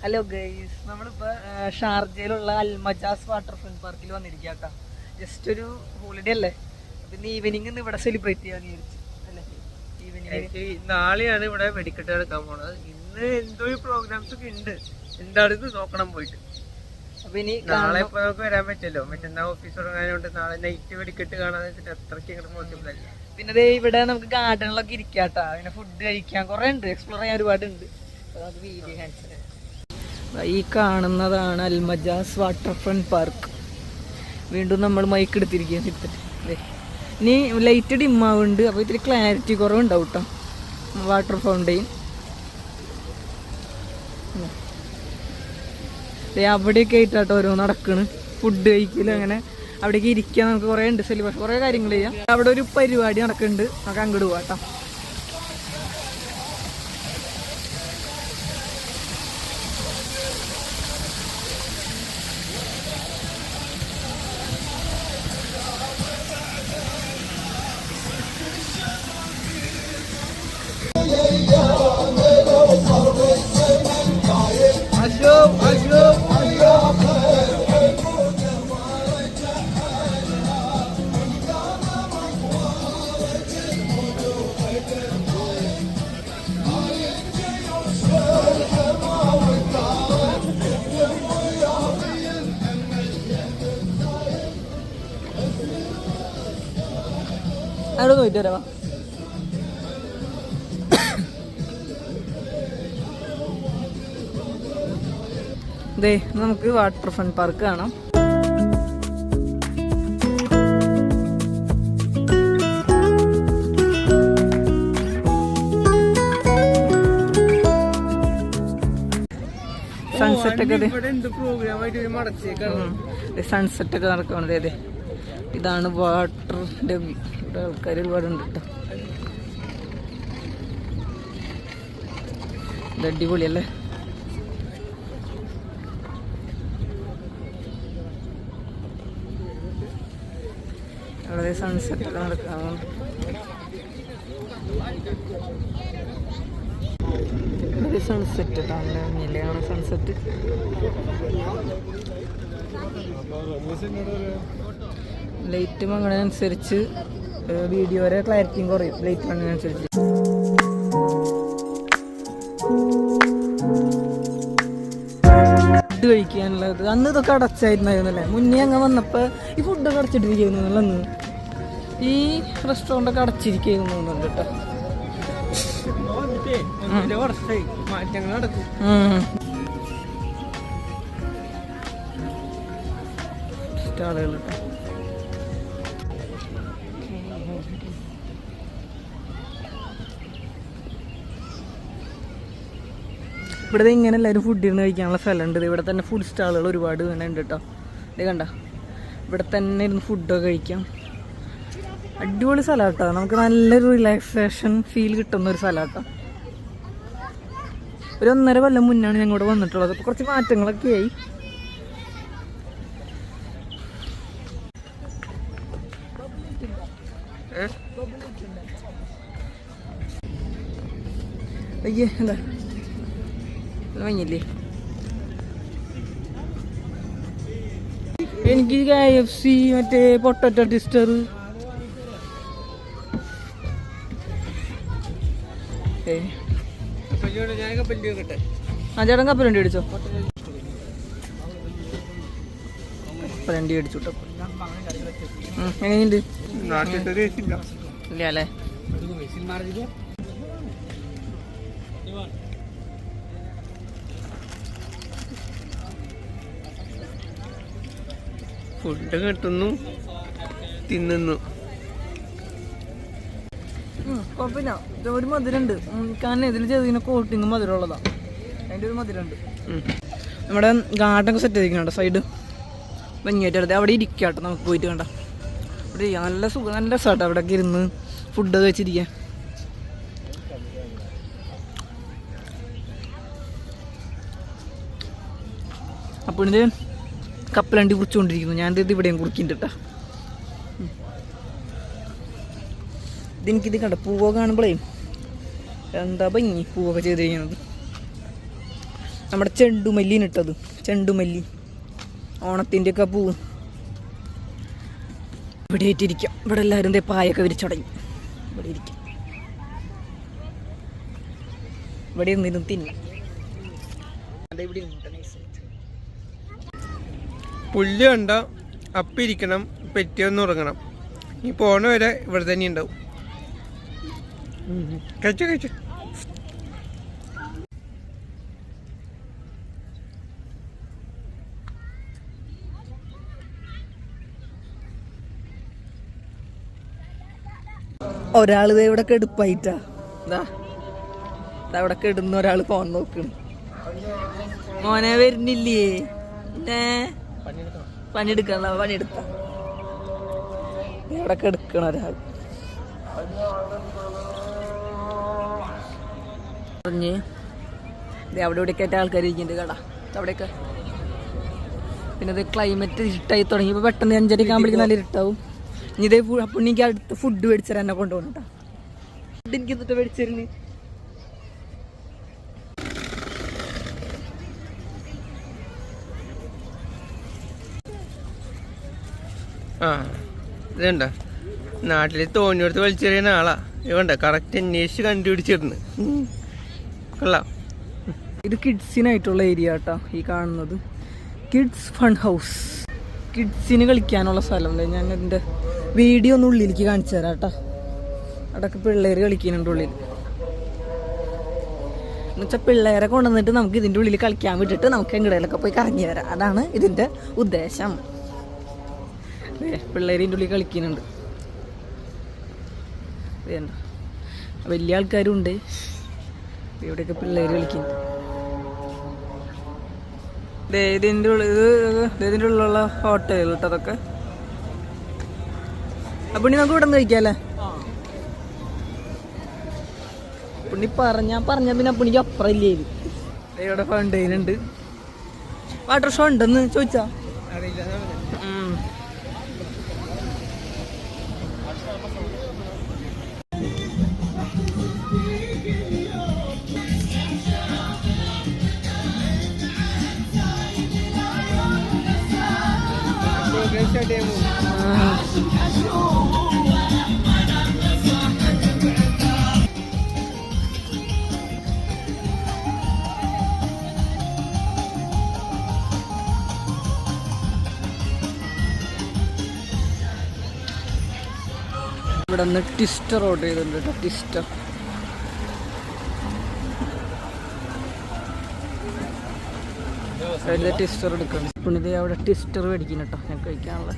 Hello guys, നമ്മളിപ്പോൾ ഷാർജയിലുള്ള Al Majaz waterfront പാർക്കിൽ വന്നിരിക്കുക. ജസ്റ്റ് ഒരു ഹോളിഡേ അല്ലേ, പിന്നെ ഈവനിങ് ഇന്ന് ഇവിടെ സെലിബ്രേറ്റ് ചെയ്യാന്ന് വിചാരിച്ചു അല്ലേ. ഈവനിങ് നാളെയാണ് ഇവിടെ വെടിക്കെട്ട് എടുക്കാൻ പോണത്. ഇന്ന് എന്തോ പ്രോഗ്രാംസ് ഒക്കെ ഉണ്ട്, എന്താണെന്ന് നോക്കണം പോയിട്ട്. അപ്പൊ ഇനി നാളെ ഇപ്പൊ നമുക്ക് വരാൻ പറ്റില്ലോ, മറ്റന്നാ ഓഫീസ് തുടങ്ങാനുണ്ട്. നാളെ നൈറ്റ് വെടിക്കെട്ട് കാണാൻ വെച്ചിട്ട് അത്രയ്ക്ക് ഇങ്ങോട്ട് പോസിബിൾ അല്ല. പിന്നെ ഇവിടെ നമുക്ക് ഗാർഡനിലൊക്കെ ഇരിക്കാട്ടാ, പിന്നെ ഫുഡ് കഴിക്കാൻ കുറെ ഉണ്ട്, എക്സ്പ്ലോർ ചെയ്യാൻ ഒരുപാടുണ്ട്. അത് വീഡിയോ കാണിച്ചത്. ഈ കാണുന്നതാണ് അൽമജാസ് വാട്ടർഫ്രണ്ട് പാർക്ക്. വീണ്ടും നമ്മൾ മൈക്ക് എടുത്തിരിക്കുക. ഇനി ലൈറ്റ് ഡിമ്മാവുണ്ട്, അപ്പോൾ ഇത്തിരി ക്ലാരിറ്റി കുറവുണ്ടാവും കേട്ടോ. വാട്ടർ ഫൗണ്ടെയിൻ അവിടെയൊക്കെ ആയിട്ടാട്ടോ ഓരോ നടക്കണ്. ഫുഡ് കഴിക്കല്, അങ്ങനെ അവിടേക്ക് ഇരിക്കാൻ നമുക്ക് കുറേ ഉണ്ട് സെലിബ്രേഷൻ, കുറേ കാര്യങ്ങൾ ചെയ്യാം. അവിടെ ഒരു പരിപാടി നടക്കുന്നുണ്ട്, നമുക്ക് അങ്ങോട്ട് പോവാം കേട്ടോ. അവിടെ പോയിട്ട് വരാം. ദേ നമുക്ക് വാട്ടർ ഫ്രണ്ട് പാർക്ക് കാണാം. സൺസെറ്റ് ഒക്കെ സൺസെറ്റ് ഒക്കെ നടക്കുന്നത്. അതെ, ഇതാണ് വാട്ടറിന്റെ ഇവിടെ ആൾക്കാർ ഒരുപാടുണ്ട് കേട്ടോ. ഇത് അടിപൊളിയല്ലേ. അവിടെ സൺസെറ്റ് ഒക്കെ നടക്കാം. ഇവിടെ സൺസെറ്റ് കാണാൻ സൺസെറ്റ്. ലൈറ്റ് മങ്ങണനുസരിച്ച് വീഡിയോയുടെ ക്ലാരിറ്റിയും കുറയും. ലൈറ്റ് മങ്ങണനുസരിച്ച് ഫുഡ് കഴിക്കാനുള്ളത് അന്ന് ഇതൊക്കെ അടച്ചായിരുന്നല്ലേ. മുന്നേ അങ്ങ് വന്നപ്പോൾ ഈ ഫുഡൊക്കെ അടച്ചിട്ടിരിക്കുന്നു. അന്ന് ഈ റെസ്റ്റോറൻ്റൊക്കെ അടച്ചിരിക്കുന്നു തോന്നുന്നുണ്ട് കേട്ടോ. മാറ്റങ്ങൾ നടക്കും. ആളുകൾ കേട്ടോ. ഇവിടെ ഇങ്ങനെ എല്ലാവരും ഫുഡ് ഇരുന്ന് കഴിക്കാനുള്ള സ്ഥലമുണ്ട്. ഇവിടെ തന്നെ ഫുഡ് സ്റ്റാളുകൾ ഒരുപാട് തന്നെ ഉണ്ട് കേട്ടോ. ഇത് കണ്ട, ഇവിടെ തന്നെ ഇരുന്ന് ഫുഡൊക്കെ കഴിക്കാം. അടിപൊളി സ്ഥലം കേട്ടോ. നമുക്ക് നല്ലൊരു റിലാക്സേഷൻ ഫീൽ കിട്ടുന്ന ഒരു സ്ഥലം കേട്ടോ. ഒരു 1.5 കൊല്ലം മുന്നാണ് ഞങ്ങൾ ഇവിടെ വന്നിട്ടുള്ളത്. അപ്പോൾ കുറച്ച് മാറ്റങ്ങളൊക്കെ ആയി. അയ്യേ എന്താ വാങ്ങിയില്ലേ? എനിക്ക് KFC മറ്റേ പൊട്ടറ്റോ ട്വിസ്റ്റർ ചേട്ടൻ കപ്പലണ്ടി അടിച്ചോ? കപ്പലണ്ടി അടിച്ചു കേട്ടോ. എങ്ങനെയുണ്ട്? ഇല്ല അല്ലേ? ഫുഡ് കിട്ടുന്നു, തിന്നുന്നു. കുഴപ്പമില്ല. ഒരു മധുരമുണ്ട്. കാരണം ഇതിൽ ചെറിയ കോട്ടിങ് മധുരമുള്ളതാണ്. അതിൻ്റെ ഒരു മധുരമുണ്ട്. നമ്മുടെ ഗാർഡനൊക്കെ സെറ്റ് ചെയ്തിരിക്കുന്നുണ്ട് സൈഡ് ഭംഗിയായിട്ട്. അടുത്ത് അവിടെ ഇരിക്കാട്ടോ, നമുക്ക് പോയിട്ട് കണ്ട അവിടെ ഇരിക്കാം. നല്ല സുഖം, നല്ല രസമാട്ടോ അവിടെയൊക്കെ ഇരുന്ന് ഫുഡ് കഴിച്ചിരിക്കാൻ. അപ്പോൾ ഇതിൻ്റെ കപ്പലണ്ടി കുറിച്ചുകൊണ്ടിരിക്കുന്നു. ഞാനിത് ഇവിടെയും കുറിക്കുന്നുണ്ട് കേട്ടോ. ഇതെനിക്കിത് കണ്ട പൂവൊക്കെ കാണുമ്പോഴേ എന്താ ഭംഗി പൂവൊക്കെ ചെയ്തിരിക്കുന്നത്. നമ്മുടെ ചെണ്ടുമല്ലിന് ഇട്ടത്, ചെണ്ടുമല്ലി ഓണത്തിൻ്റെ ഒക്കെ പൂവ്. ഇവിടെ ആയിട്ടിരിക്കാം. ഇവിടെ എല്ലാവരും ദേ പായൊക്കെ വിരിച്ചുടങ്ങി. ഇവിടെ ഇരിക്കാം, ഇവിടെ ഇരുന്നിരും തിന്നാം. ഇവിടെ പുല്ല് കണ്ട അപ്പിരിക്കണം, പെറ്റിയൊന്നും ഉറങ്ങണം. ഈ പോണ വരെ ഇവിടെ തന്നെ ഉണ്ടാവും. കഴിച്ചു. ഒരാൾ ഇവിടെ കെടുപ്പായിട്ടാ, അവിടെ കെടുന്ന ഒരാൾ ഫോൺ നോക്കണം. മോനെ വരുന്നില്ലേ? പണിയെടുക്കണ പണിയെടുക്ക. ഇവിടെ കെടുക്കണ ഒരാൾ പറഞ്ഞ് അവിടെ ഇവിടെയൊക്കെ ആയിട്ട് ആൾക്കാർ ഇരിക്കുന്നുണ്ട് കട അവിടെയൊക്കെ. പിന്നെ ഇത് ക്ലൈമറ്റ് ഇരുട്ടായി തുടങ്ങിയപ്പോൾ പെട്ടെന്ന് 5:30 ആകുമ്പോഴേക്കും നല്ല ഇരുട്ടാവും. ഇനി ഇതേ അപ്പോൾ എനിക്ക് അടുത്ത് ഫുഡ് മേടിച്ചാൽ എന്നെ കൊണ്ടുപോകണ ഫുഡ് എനിക്ക് എന്നിട്ട് മേടിച്ചിരുന്നു. ആ ഇതുണ്ട നാട്ടിൽ തോന്നിയെടുത്ത് വലിച്ചെറിയുന്ന ആളാ. ഇവണ്ട കറക്റ്റ് അന്വേഷിച്ച് കണ്ടുപിടിച്ചിരുന്നു. കൊള്ളാം. ഇത് കിഡ്സിനായിട്ടുള്ള ഏരിയ കേട്ടോ ഈ കാണുന്നത്. കിഡ്സ് ഫൺ ഹൗസ്, കിഡ്സിന് കളിക്കാനുള്ള സ്ഥലം. ഞാൻ എൻ്റെ വീഡിയോ ഒന്ന് ഉള്ളിലേക്ക് കാണിച്ചു തരാം കേട്ടോ. അവിടെയൊക്കെ പിള്ളേർ കളിക്കുന്നുണ്ട് ഉള്ളിൽ. എന്നുവെച്ചാൽ പിള്ളേരെ കൊണ്ടുവന്നിട്ട് നമുക്ക് ഇതിൻ്റെ ഉള്ളിൽ കളിക്കാൻ വിട്ടിട്ട് നമുക്ക് എങ്ങടയിലൊക്കെ പോയി കറങ്ങി വരാം. അതാണ് ഇതിൻ്റെ ഉദ്ദേശം. പിള്ളേരിൻ്റെ ഉള്ളിൽ കളിക്കുന്നുണ്ട്. വലിയ ആൾക്കാരും ഉണ്ട്. ഇവിടെയൊക്കെ പിള്ളേർ കളിക്കുന്നുണ്ട്. ഇതിൻ്റെ ഉള്ളിലുള്ള ഹോട്ടൽ കേട്ടോ അതൊക്കെ. അപ്പൊ നമുക്ക് ഇവിടെ നിന്ന് കഴിക്കാല്ലേ? പുണ്ണി പറഞ്ഞ പിന്നെ പുണ്ണിക്ക് അപ്പുറം ഇല്ലേ. ഇവിടെ ഫൗണ്ടെയിൻ ഉണ്ട്. വാട്ടർ ഷോ ഉണ്ടെന്ന് ചോദിച്ചാ ഇവിടെ നിന്ന് ട്വിസ്റ്റർ ഓർഡർ ചെയ്തിട്ടുണ്ട് കേട്ടോ. ട്വിസ്റ്റർ ട്വിസ്റ്റർ എടുക്കണം. പിന്നെ ഇത് അവിടെ ട്വിസ്റ്റർ മേടിക്കുന്നു കേട്ടോ ഞാൻ കഴിക്കാനുള്ള.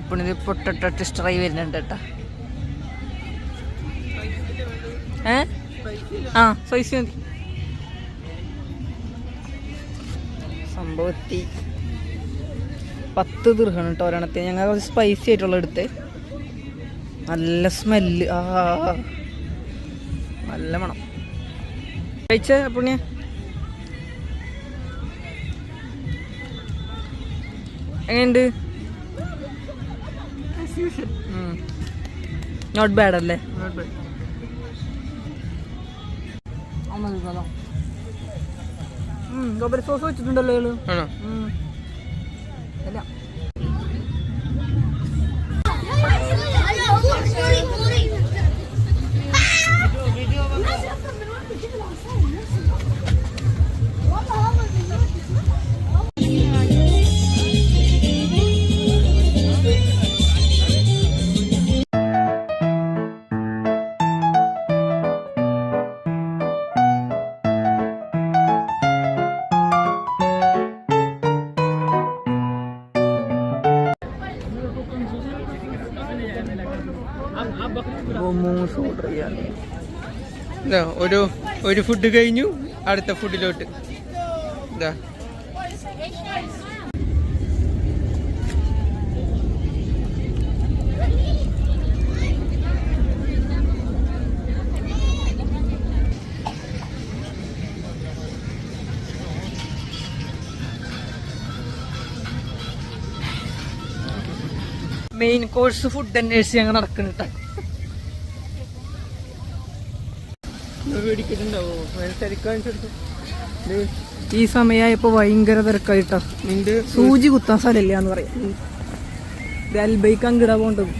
പിന്നെ ഇത് പൊട്ടട്ടോ ട്വിസ്റ്ററായി വരുന്നുണ്ട് കേട്ടോ. സൈസ് മതി. സംഭവത്തി 10 ദിർഹമാണ് കേട്ടോ ഒരെണ്ണത്തിന്. ഞങ്ങൾ കുറച്ച് സ്പൈസി ആയിട്ടുള്ള എടുത്ത്. നല്ല സ്മെല്ല്, നല്ല മണം. കഴിച്ച പുണ്യ എങ്ങനെയുണ്ട്? നോട്ട് ബാഡ് അല്ലേ? ഗോപരി സോസ് വെച്ചിട്ടുണ്ടല്ലോ അല്ല. മോമോസ് ഓർഡർ ചെയ്യാൻ. ഒരു ഫുഡ് കഴിഞ്ഞു, അടുത്ത ഫുഡിലോട്ട്. ഇതാ മെയിൻ കോഴ്സ് ഫുഡ് അന്വേഷിച്ച് ഞങ്ങൾ നടക്കുന്നുട്ട. ഈ സമയമായപ്പോ ഭയങ്കര തിരക്കായിട്ടാ. സൂചി കുത്താൻ സ്ഥലമില്ല എന്ന് പറയാം. അൽബൈക്ക് അങ്കിടാ പോണ്ടത്.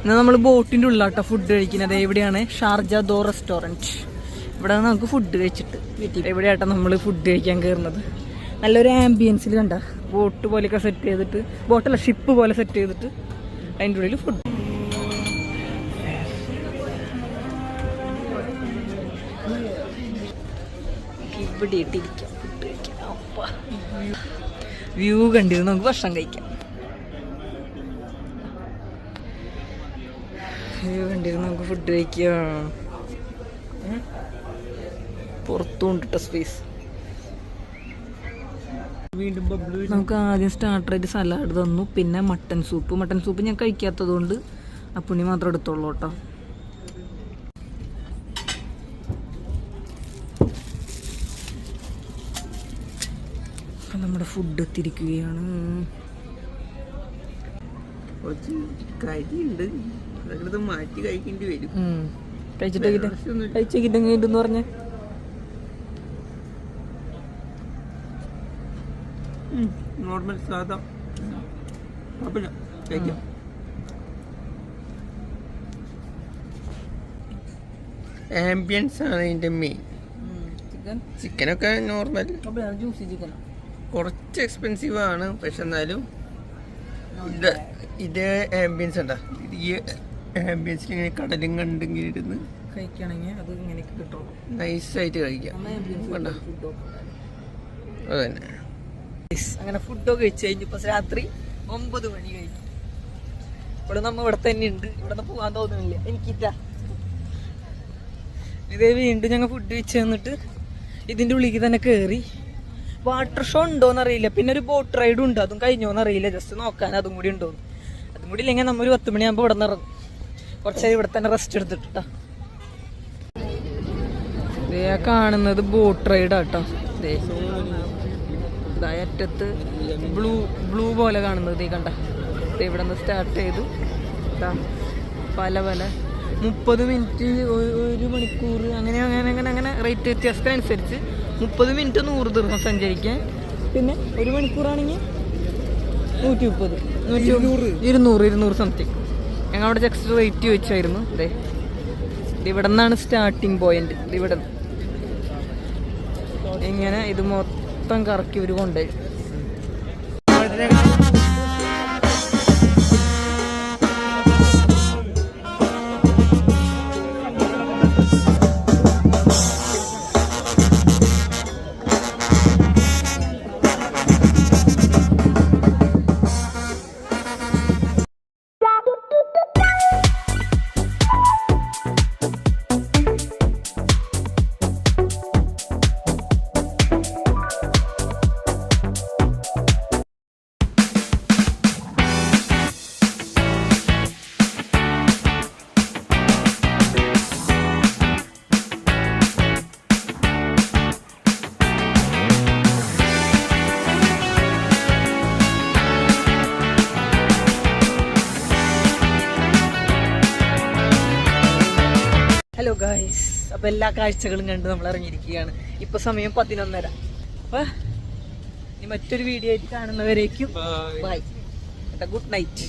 എന്നാൽ നമ്മൾ ബോട്ടിന്റെ ഉള്ളിലാട്ടോ ഫുഡ് കഴിക്കുന്നത്. എവിടെയാണ്? ഷാർജ ദോ റെസ്റ്റോറൻറ്റ്. ഇവിടെ നമുക്ക് ഫുഡ് കഴിച്ചിട്ട് എവിടെയാട്ടോ നമ്മൾ ഫുഡ് കഴിക്കാൻ കയറുന്നത്. നല്ലൊരു ആംബിയൻസിൽ കണ്ട ബോട്ട് പോലെയൊക്കെ സെറ്റ് ചെയ്തിട്ട്, ബോട്ടല്ല ഷിപ്പ് പോലെ സെറ്റ് ചെയ്തിട്ട് അതിൻ്റെ ഉള്ളിൽ ഫുഡ്. ഇവിടെ ഇട്ടിരിക്കാം, ഫുഡ് കഴിക്കാം. വ്യൂ കണ്ടിരുന്ന് നമുക്ക് ഭക്ഷണം കഴിക്കാം. വ്യൂ കണ്ടിരുന്ന് നമുക്ക് ഫുഡ് കഴിക്കാം. പുറത്തുകൊണ്ടിട്ട സ്പേസ്. നമുക്ക് ആദ്യം സ്റ്റാർട്ടറായിട്ട് സലാഡ് തന്നു, പിന്നെ മട്ടൻ സൂപ്പ്. മട്ടൻ സൂപ്പ് ഞാൻ കഴിക്കാത്തത് കൊണ്ട് അപ്പുണ്ണി മാത്രം എടുത്തോളൂ കേട്ടോ. നമ്മുടെ ഫുഡ് എത്തിയിരിക്കുകയാണ്. മാറ്റി കഴിക്കേണ്ടി വരും. കഴിച്ചെന്ന് പറഞ്ഞ നോർമൽ സാധാ കഴിക്കാം. ആംബിയൻസ് ആണ് ഇതിന്റെ മെയിൻ. ചിക്കനൊക്കെ നോർമൽ, ജ്യൂസി ചിക്കൻ കുറച്ച് എക്സ്പെൻസീവ് ആണ്. പക്ഷെ എന്നാലും ഇത് ആംബിയൻസ് ഉണ്ടാ. ഈ ആംബിയൻസിൽ ഇങ്ങനെ കടലും കണ്ടിങ്ങനെ ഇരുന്ന് കഴിക്കുകയാണെങ്കിൽ അത് ഇങ്ങനെ കിട്ടും. നൈസായിട്ട് കഴിക്കാം. അതന്നെ. അങ്ങനെ ഫുഡൊക്കെ കഴിച്ച് കഴിഞ്ഞു. ഇപ്പൊ രാത്രി 9 മണി കഴിഞ്ഞു. ഇവിടെ നമ്മ ഇവിടെ തന്നെ ഉണ്ട്. ഇവിടെ നിന്ന് പോകാൻ തോന്നുന്നില്ല എനിക്കില്ല. ഇതേ വീണ്ടും ഞങ്ങൾ ഫുഡ് കഴിച്ച് തന്നിട്ട് ഇതിൻ്റെ ഉള്ളിലേക്ക് തന്നെ കയറി. വാട്ടർ ഷോ ഉണ്ടോന്ന് അറിയില്ല. പിന്നെ ഒരു ബോട്ട് റൈഡും ഉണ്ട്. അതും കഴിഞ്ഞോന്ന് അറിയില്ല. ജസ്റ്റ് നോക്കാൻ അതും കൂടി ഉണ്ടോന്ന്. അതും കൂടി ഇല്ലെങ്കിൽ നമ്മൾ ഒരു 10 മണിയാകുമ്പോൾ ഇവിടെ നിന്ന് ഇറങ്ങും. കുറച്ചേരം ഇവിടെ തന്നെ റെസ്റ്റ് എടുത്തിട്ടാ. കാണുന്നത് ബോട്ട് റൈഡാട്ടോ. അറ്റത്ത് ബ്ലൂ പോലെ കാണുന്നത് കണ്ട. ഇവിടെ നിന്ന് സ്റ്റാർട്ട് ചെയ്തു പല 30 മിനിറ്റ്, 1 മണിക്കൂർ, അങ്ങനെ അങ്ങനെ അങ്ങനെ അങ്ങനെ റേറ്റ് വ്യത്യാസത്തിനനുസരിച്ച് 30 മിനിറ്റ് 100 ദിർഹം സഞ്ചരിക്കാൻ. പിന്നെ 1 മണിക്കൂറാണെങ്കിൽ 130, 200 സംതിങ്. ഞങ്ങൾ അവിടെ ജസ്റ്റ് റേറ്റ് ചോദിച്ചായിരുന്നു. ഇവിടെ നിന്നാണ് സ്റ്റാർട്ടിങ് പോയിന്റ്. ഇവിടെ ഇങ്ങനെ ഇത് മൊത്തം കറക്കി ഒരു കൊണ്ടുപോയി. ഹലോ ഗായ്സ്, അപ്പോൾ എല്ലാ കാഴ്ചകളും കണ്ട് നമ്മൾ ഇറങ്ങിയിരിക്കുകയാണ്. ഇപ്പോൾ സമയം 11:30. അപ്പോൾ ഇനി മറ്റൊരു വീഡിയോ ആയിട്ട് കാണുന്നവരേക്കും ബൈ. Good night.